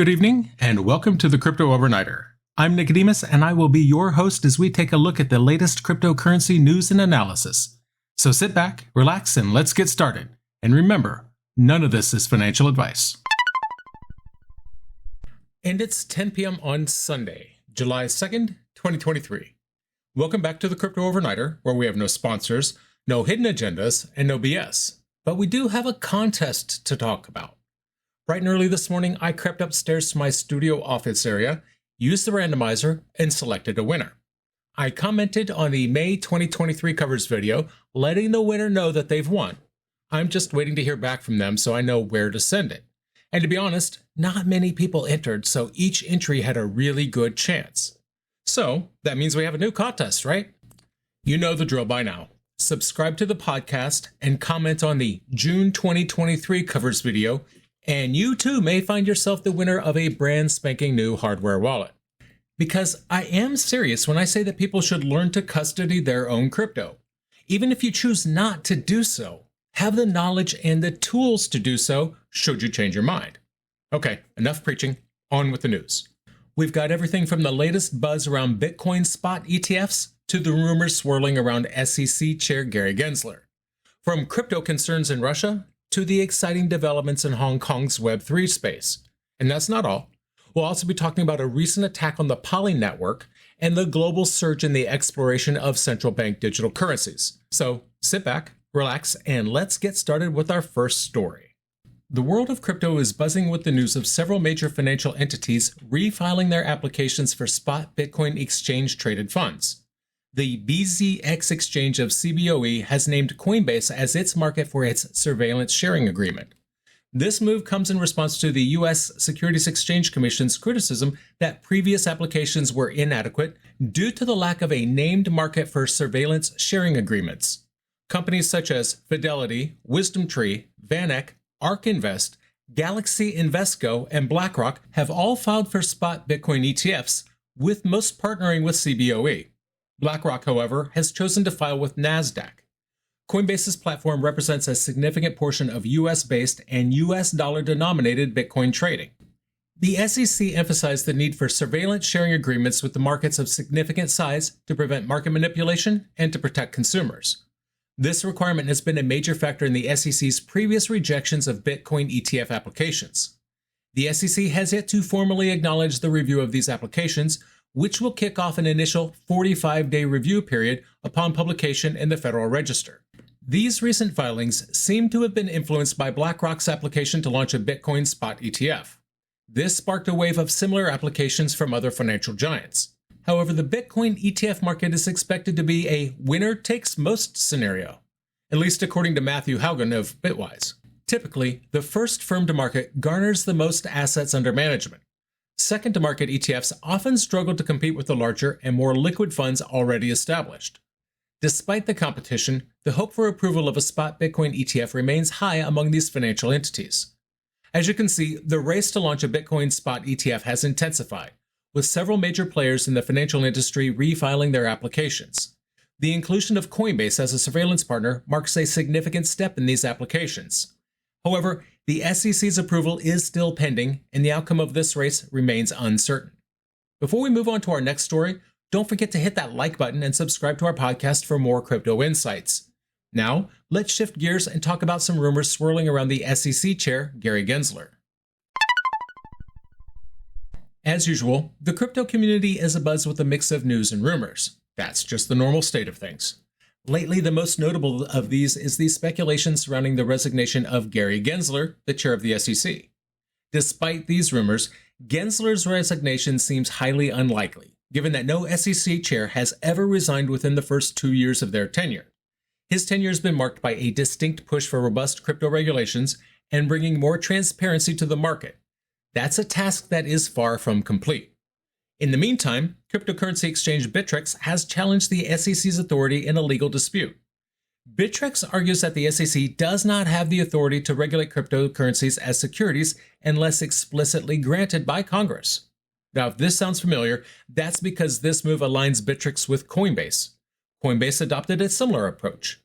Good evening, and welcome to the Crypto Overnighter. I'm Nicodemus, and I will be your host as we take a look at the latest cryptocurrency news and analysis. So sit back, relax, and let's get started. And remember, none of this is financial advice. And it's 10 p.m. on Sunday, July 2nd, 2023. Welcome back to the Crypto Overnighter, where we have no sponsors, no hidden agendas, and no BS. But we do have a contest to talk about. Bright and early this morning, I crept upstairs to my studio office area, used the randomizer, and selected a winner. I commented on the May 2023 covers video, letting the winner know that they've won. I'm just waiting to hear back from them so I know where to send it. And to be honest, not many people entered, so each entry had a really good chance. So, that means we have a new contest, right? You know the drill by now. Subscribe to the podcast and comment on the June 2023 covers video, and you too may find yourself the winner of a brand spanking new hardware wallet. Because I am serious when I say that people should learn to custody their own crypto. Even if you choose not to do so, have the knowledge and the tools to do so should you change your mind. Okay, enough preaching, on with the news. We've got everything from the latest buzz around Bitcoin Spot ETFs to the rumors swirling around SEC Chair Gary Gensler. From crypto concerns in Russia to the exciting developments in Hong Kong's Web3 space. And that's not all. We'll also be talking about a recent attack on the Poly network and the global surge in the exploration of central bank digital currencies. So sit back, relax, and let's get started with our first story. The world of crypto is buzzing with the news of several major financial entities refiling their applications for spot Bitcoin exchange-traded funds. The BZX exchange of CBOE has named Coinbase as its market for its surveillance sharing agreement. This move comes in response to the U.S. Securities Exchange Commission's criticism that previous applications were inadequate due to the lack of a named market for surveillance sharing agreements. Companies such as Fidelity, WisdomTree, VanEck, ARK Invest, Galaxy Invesco, and BlackRock have all filed for spot Bitcoin ETFs, with most partnering with CBOE. BlackRock, however, has chosen to file with NASDAQ. Coinbase's platform represents a significant portion of US-based and US dollar-denominated Bitcoin trading. The SEC emphasized the need for surveillance sharing agreements with the markets of significant size to prevent market manipulation and to protect consumers. This requirement has been a major factor in the SEC's previous rejections of Bitcoin ETF applications. The SEC has yet to formally acknowledge the review of these applications, which will kick off an initial 45-day review period upon publication in the Federal Register. These recent filings seem to have been influenced by BlackRock's application to launch a Bitcoin Spot ETF. This sparked a wave of similar applications from other financial giants. However, the Bitcoin ETF market is expected to be a winner-takes-most scenario, at least according to Matthew Haugen of Bitwise. Typically, the first firm to market garners the most assets under management. Second-to-market ETFs often struggle to compete with the larger and more liquid funds already established. Despite the competition, the hope for approval of a spot Bitcoin ETF remains high among these financial entities. As you can see, the race to launch a Bitcoin spot ETF has intensified, with several major players in the financial industry refiling their applications. The inclusion of Coinbase as a surveillance partner marks a significant step in these applications. However, the SEC's approval is still pending, and the outcome of this race remains uncertain. Before we move on to our next story, don't forget to hit that like button and subscribe to our podcast for more crypto insights. Now, let's shift gears and talk about some rumors swirling around the SEC Chair Gary Gensler. As usual, the crypto community is abuzz with a mix of news and rumors. That's just the normal state of things. Lately, the most notable of these is the speculation surrounding the resignation of Gary Gensler, the chair of the SEC. Despite these rumors, Gensler's resignation seems highly unlikely, given that no SEC chair has ever resigned within the first 2 years of their tenure. His tenure has been marked by a distinct push for robust crypto regulations and bringing more transparency to the market. That's a task that is far from complete. In the meantime, cryptocurrency exchange Bittrex has challenged the SEC's authority in a legal dispute. Bittrex argues that the SEC does not have the authority to regulate cryptocurrencies as securities unless explicitly granted by Congress. Now, if this sounds familiar, that's because this move aligns Bittrex with Coinbase. Coinbase adopted a similar approach.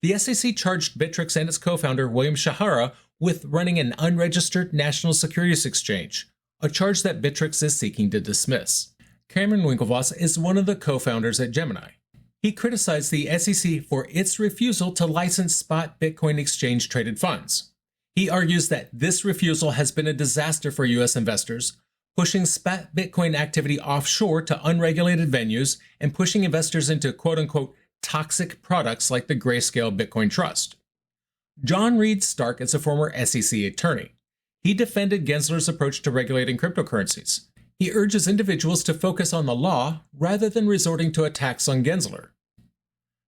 The SEC charged Bittrex and its co-founder, William Shahara, with running an unregistered national securities exchange, a charge that Bittrex is seeking to dismiss. Cameron Winklevoss is one of the co-founders at Gemini. He criticized the SEC for its refusal to license spot Bitcoin exchange-traded funds. He argues that this refusal has been a disaster for U.S. investors, pushing spot Bitcoin activity offshore to unregulated venues and pushing investors into quote-unquote toxic products like the Grayscale Bitcoin Trust. John Reed Stark is a former SEC attorney. He defended Gensler's approach to regulating cryptocurrencies. He urges individuals to focus on the law rather than resorting to attacks on Gensler.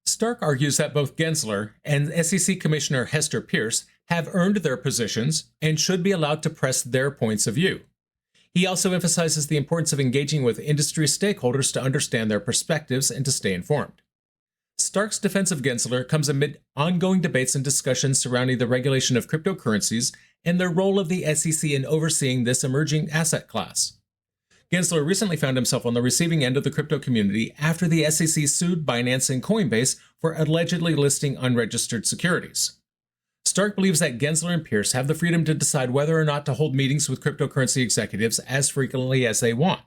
Stark argues that both Gensler and SEC Commissioner Hester Peirce have earned their positions and should be allowed to press their points of view. He also emphasizes the importance of engaging with industry stakeholders to understand their perspectives and to stay informed. Stark's defense of Gensler comes amid ongoing debates and discussions surrounding the regulation of cryptocurrencies and the role of the SEC in overseeing this emerging asset class. Gensler recently found himself on the receiving end of the crypto community after the SEC sued Binance and Coinbase for allegedly listing unregistered securities. Stark believes that Gensler and Peirce have the freedom to decide whether or not to hold meetings with cryptocurrency executives as frequently as they want,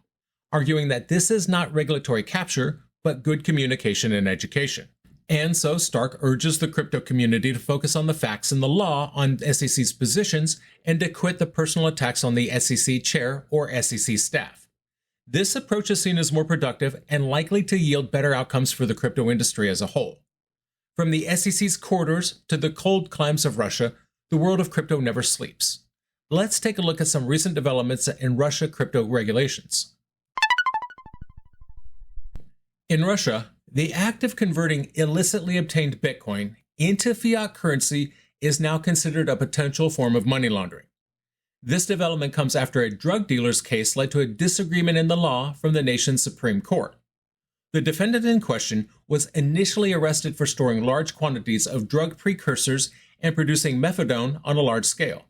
arguing that this is not regulatory capture, but good communication and education. And so Stark urges the crypto community to focus on the facts and the law on SEC's positions and to quit the personal attacks on the SEC Chair or SEC staff. This approach is seen as more productive and likely to yield better outcomes for the crypto industry as a whole. From the SEC's corridors to the cold climes of Russia, the world of crypto never sleeps. Let's take a look at some recent developments in Russia crypto regulations. In Russia, the act of converting illicitly obtained Bitcoin into fiat currency is now considered a potential form of money laundering. This development comes after a drug dealer's case led to a disagreement in the law from the nation's Supreme Court. The defendant in question was initially arrested for storing large quantities of drug precursors and producing methadone on a large scale.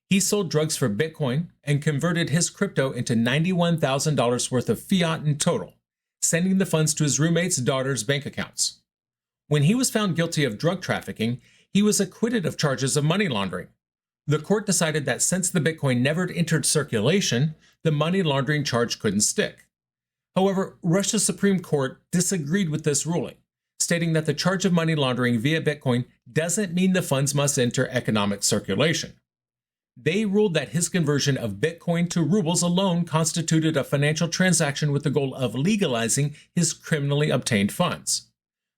He sold drugs for Bitcoin and converted his crypto into $91,000 worth of fiat in total, sending the funds to his roommate's daughter's bank accounts. When he was found guilty of drug trafficking, he was acquitted of charges of money laundering. The court decided that since the Bitcoin never entered circulation, the money laundering charge couldn't stick. However, Russia's Supreme Court disagreed with this ruling, stating that the charge of money laundering via Bitcoin doesn't mean the funds must enter economic circulation. They ruled that his conversion of Bitcoin to rubles alone constituted a financial transaction with the goal of legalizing his criminally obtained funds.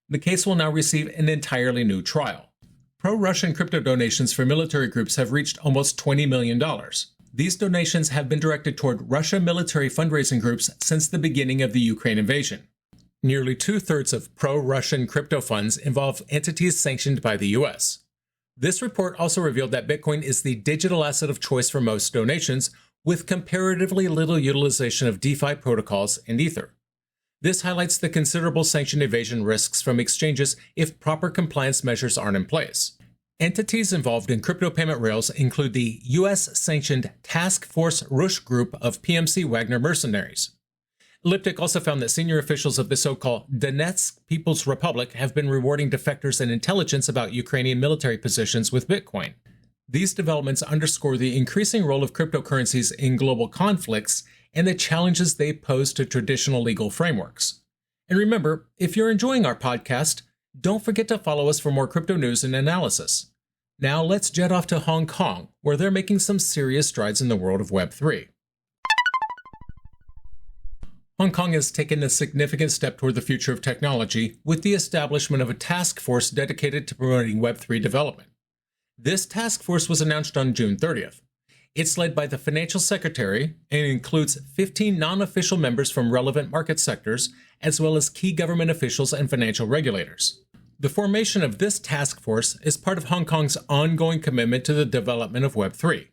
The case will now receive an entirely new trial. Pro-Russian crypto donations for military groups have reached almost $20 million. These donations have been directed toward Russian military fundraising groups since the beginning of the Ukraine invasion. Nearly two-thirds of pro-Russian crypto funds involve entities sanctioned by the U.S. This report also revealed that Bitcoin is the digital asset of choice for most donations, with comparatively little utilization of DeFi protocols and Ether. This highlights the considerable sanction evasion risks from exchanges if proper compliance measures aren't in place. Entities involved in crypto payment rails include the U.S.-sanctioned Task Force Rush group of PMC Wagner mercenaries. Elliptic also found that senior officials of the so-called Donetsk People's Republic have been rewarding defectors and intelligence about Ukrainian military positions with Bitcoin. These developments underscore the increasing role of cryptocurrencies in global conflicts and the challenges they pose to traditional legal frameworks. And remember, if you're enjoying our podcast, don't forget to follow us for more crypto news and analysis. Now let's jet off to Hong Kong, where they're making some serious strides in the world of Web3. Hong Kong has taken a significant step toward the future of technology with the establishment of a task force dedicated to promoting Web3 development. This task force was announced on June 30th. It's led by the Financial Secretary and includes 15 non-official members from relevant market sectors, as well as key government officials and financial regulators. The formation of this task force is part of Hong Kong's ongoing commitment to the development of Web3.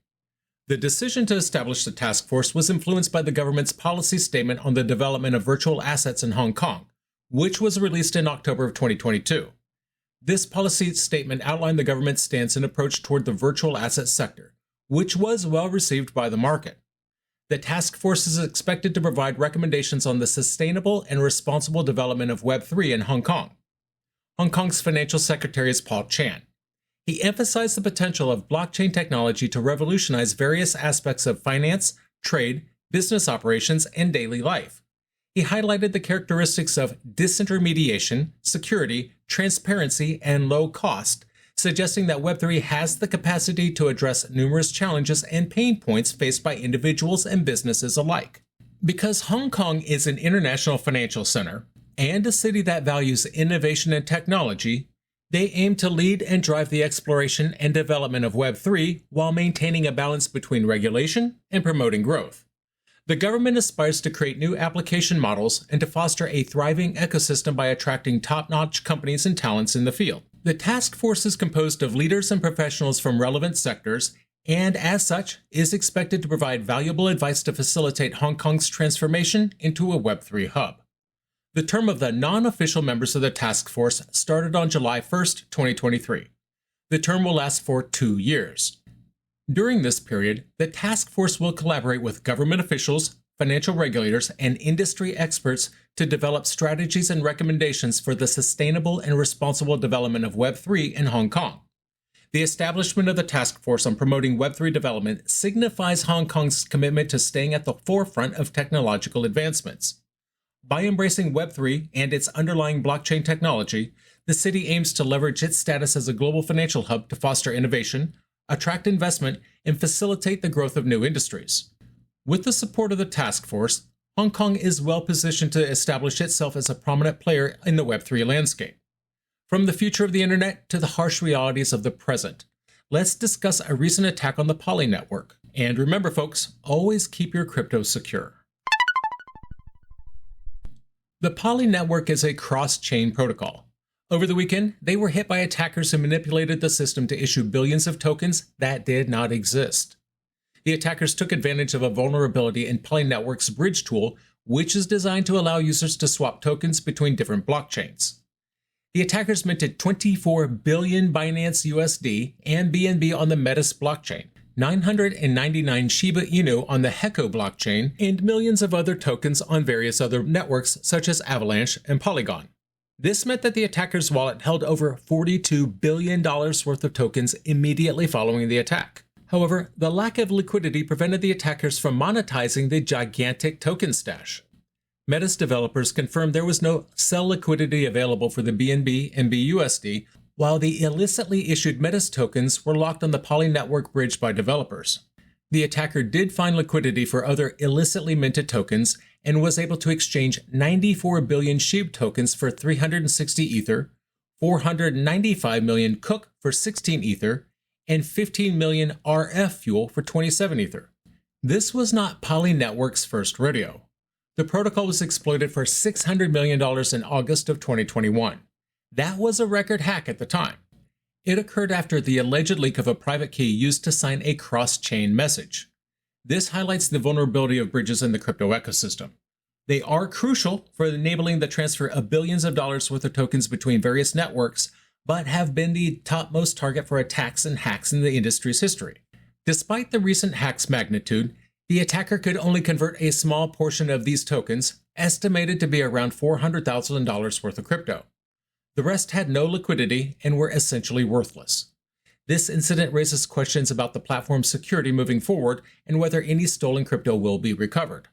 The decision to establish the task force was influenced by the government's policy statement on the development of virtual assets in Hong Kong, which was released in October of 2022. This policy statement outlined the government's stance and approach toward the virtual asset sector, which was well received by the market. The task force is expected to provide recommendations on the sustainable and responsible development of Web3 in Hong Kong. Hong Kong's Financial Secretary is Paul Chan. He emphasized the potential of blockchain technology to revolutionize various aspects of finance, trade, business operations, and daily life. He highlighted the characteristics of disintermediation, security, transparency, and low cost, suggesting that Web3 has the capacity to address numerous challenges and pain points faced by individuals and businesses alike. Because Hong Kong is an international financial center and a city that values innovation and technology, they aim to lead and drive the exploration and development of Web3 while maintaining a balance between regulation and promoting growth. The government aspires to create new application models and to foster a thriving ecosystem by attracting top-notch companies and talents in the field. The task force is composed of leaders and professionals from relevant sectors, and as such, is expected to provide valuable advice to facilitate Hong Kong's transformation into a Web3 hub. The term of the non-official members of the task force started on July 1, 2023. The term will last for 2 years. During this period, the task force will collaborate with government officials, financial regulators, and industry experts to develop strategies and recommendations for the sustainable and responsible development of Web3 in Hong Kong. The establishment of the task force on promoting Web3 development signifies Hong Kong's commitment to staying at the forefront of technological advancements. By embracing Web3 and its underlying blockchain technology, the city aims to leverage its status as a global financial hub to foster innovation, attract investment, and facilitate the growth of new industries. With the support of the task force, Hong Kong is well positioned to establish itself as a prominent player in the Web3 landscape. From the future of the internet to the harsh realities of the present, let's discuss a recent attack on the Poly network. And remember folks, always keep your crypto secure. The Poly network is a cross-chain protocol. Over the weekend, they were hit by attackers who manipulated the system to issue billions of tokens that did not exist. The attackers took advantage of a vulnerability in Poly Network's bridge tool, which is designed to allow users to swap tokens between different blockchains. The attackers minted 24 billion Binance USD and BNB on the Metis blockchain, 999 Shiba Inu on the Heko blockchain, and millions of other tokens on various other networks such as Avalanche and Polygon. This meant that the attacker's wallet held over $42 billion worth of tokens immediately following the attack. However, the lack of liquidity prevented the attackers from monetizing the gigantic token stash. Metis developers confirmed there was no sell liquidity available for the BNB and BUSD, while the illicitly issued Metis tokens were locked on the Poly network bridge by developers. The attacker did find liquidity for other illicitly minted tokens and was able to exchange 94 billion SHIB tokens for 360 Ether, 495 million Cook for 16 Ether, and 15 million RF Fuel for 27 Ether. This was not Poly Network's first rodeo. The protocol was exploited for $600 million in August of 2021. That was a record hack at the time. It occurred after the alleged leak of a private key used to sign a cross-chain message. This highlights the vulnerability of bridges in the crypto ecosystem. They are crucial for enabling the transfer of billions of dollars worth of tokens between various networks, but have been the topmost target for attacks and hacks in the industry's history. Despite the recent hack's magnitude, the attacker could only convert a small portion of these tokens, estimated to be around $400,000 worth of crypto. The rest had no liquidity and were essentially worthless. This incident raises questions about the platform's security moving forward and whether any stolen crypto will be recovered.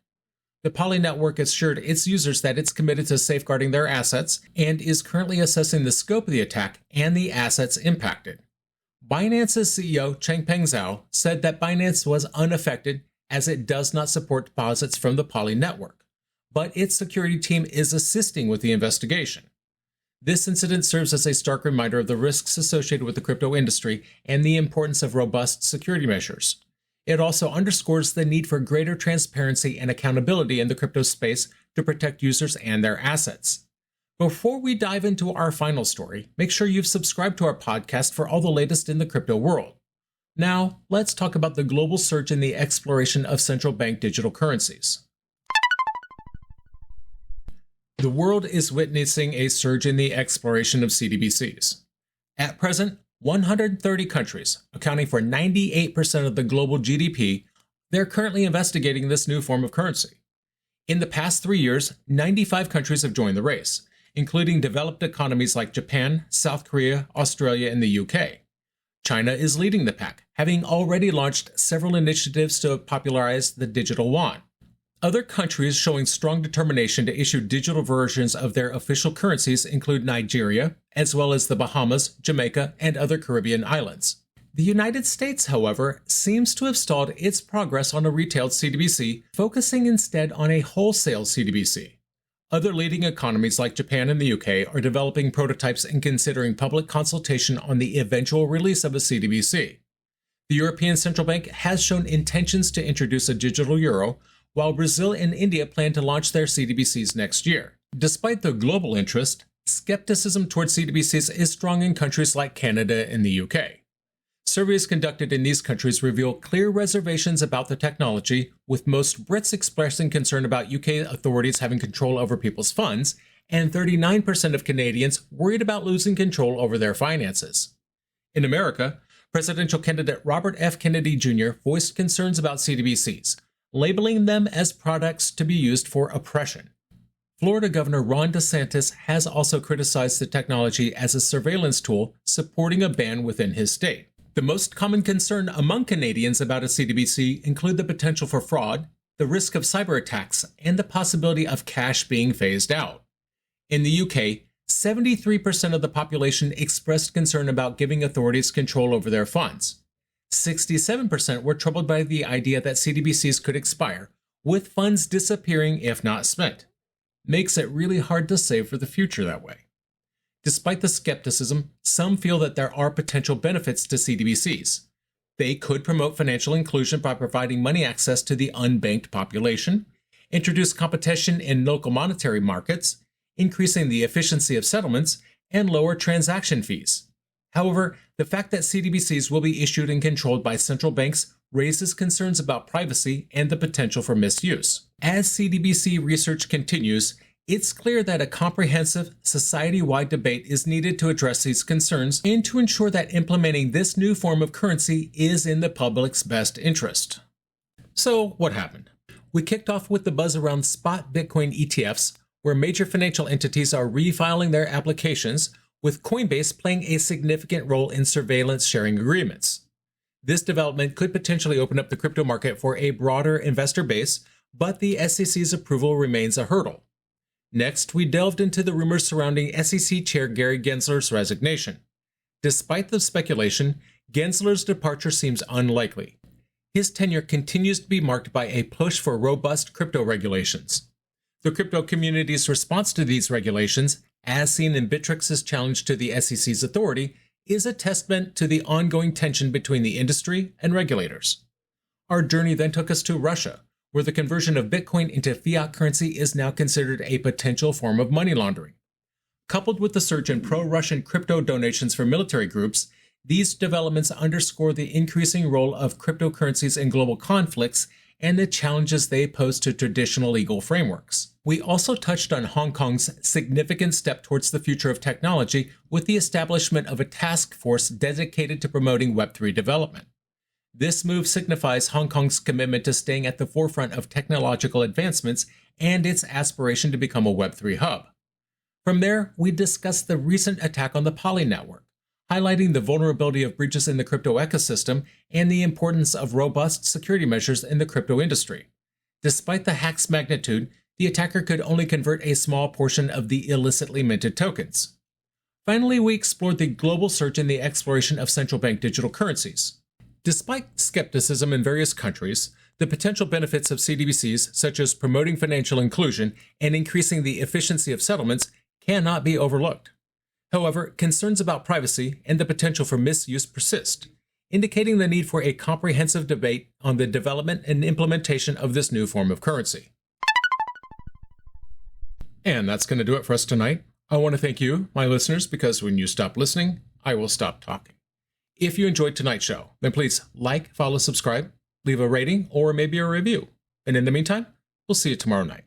The Poly network assured its users that it's committed to safeguarding their assets and is currently assessing the scope of the attack and the assets impacted. Binance's CEO Changpeng Zhao said that Binance was unaffected as it does not support deposits from the Poly network, but its security team is assisting with the investigation. This incident serves as a stark reminder of the risks associated with the crypto industry and the importance of robust security measures. It also underscores the need for greater transparency and accountability in the crypto space to protect users and their assets. Before we dive into our final story, make sure you've subscribed to our podcast for all the latest in the crypto world. Now, let's talk about the global surge in the exploration of central bank digital currencies. The world is witnessing a surge in the exploration of CBDCs. At present, 130 countries, accounting for 98% of the global GDP, they're currently investigating this new form of currency. In the past 3 years, 95 countries have joined the race, including developed economies like Japan, South Korea, Australia, and the UK. China is leading the pack, having already launched several initiatives to popularize the digital yuan. Other countries showing strong determination to issue digital versions of their official currencies include Nigeria, as well as the Bahamas, Jamaica, and other Caribbean islands. The United States, however, seems to have stalled its progress on a retail CBDC, focusing instead on a wholesale CBDC. Other leading economies like Japan and the UK are developing prototypes and considering public consultation on the eventual release of a CBDC. The European Central Bank has shown intentions to introduce a digital euro, while Brazil and India plan to launch their CBDCs next year. Despite the global interest, skepticism towards CBDCs is strong in countries like Canada and the UK. Surveys conducted in these countries reveal clear reservations about the technology, with most Brits expressing concern about UK authorities having control over people's funds, and 39% of Canadians worried about losing control over their finances. In America, presidential candidate Robert F. Kennedy Jr. voiced concerns about CBDCs, labeling them as products to be used for oppression. Florida Governor Ron DeSantis has also criticized the technology as a surveillance tool, supporting a ban within his state. The most common concern among Canadians about a CBDC include the potential for fraud, the risk of cyber attacks, and the possibility of cash being phased out. In the UK, 73% of the population expressed concern about giving authorities control over their funds. 67% were troubled by the idea that CBDCs could expire, with funds disappearing if not spent. Makes it really hard to save for the future that way. Despite the skepticism, some feel that there are potential benefits to CBDCs. They could promote financial inclusion by providing money access to the unbanked population, introduce competition in local monetary markets, increasing the efficiency of settlements, and lower transaction fees. However, the fact that CBDCs will be issued and controlled by central banks raises concerns about privacy and the potential for misuse. As CBDC research continues, it's clear that a comprehensive, society-wide debate is needed to address these concerns and to ensure that implementing this new form of currency is in the public's best interest. So, what happened? We kicked off with the buzz around Spot Bitcoin ETFs, where major financial entities are refiling their applications, with Coinbase playing a significant role in surveillance sharing agreements. This development could potentially open up the crypto market for a broader investor base, but the SEC's approval remains a hurdle. Next, we delved into the rumors surrounding SEC Chair Gary Gensler's resignation. Despite the speculation, Gensler's departure seems unlikely. His tenure continues to be marked by a push for robust crypto regulations. The crypto community's response to these regulations, as seen in Bitrix's challenge to the SEC's authority, is a testament to the ongoing tension between the industry and regulators. Our journey then took us to Russia, where the conversion of Bitcoin into fiat currency is now considered a potential form of money laundering. Coupled with the surge in pro-Russian crypto donations for military groups, these developments underscore the increasing role of cryptocurrencies in global conflicts and the challenges they pose to traditional legal frameworks. We also touched on Hong Kong's significant step towards the future of technology with the establishment of a task force dedicated to promoting Web3 development. This move signifies Hong Kong's commitment to staying at the forefront of technological advancements and its aspiration to become a Web3 hub. From there, we discussed the recent attack on the Poly network, highlighting the vulnerability of breaches in the crypto ecosystem and the importance of robust security measures in the crypto industry. Despite the hack's magnitude, the attacker could only convert a small portion of the illicitly minted tokens. Finally, we explored the global surge in the exploration of central bank digital currencies. Despite skepticism in various countries, the potential benefits of CBDCs, such as promoting financial inclusion and increasing the efficiency of settlements, cannot be overlooked. However, concerns about privacy and the potential for misuse persist, indicating the need for a comprehensive debate on the development and implementation of this new form of currency. And that's going to do it for us tonight. I want to thank you, my listeners, because when you stop listening, I will stop talking. If you enjoyed tonight's show, then please like, follow, subscribe, leave a rating, or maybe a review. And in the meantime, we'll see you tomorrow night.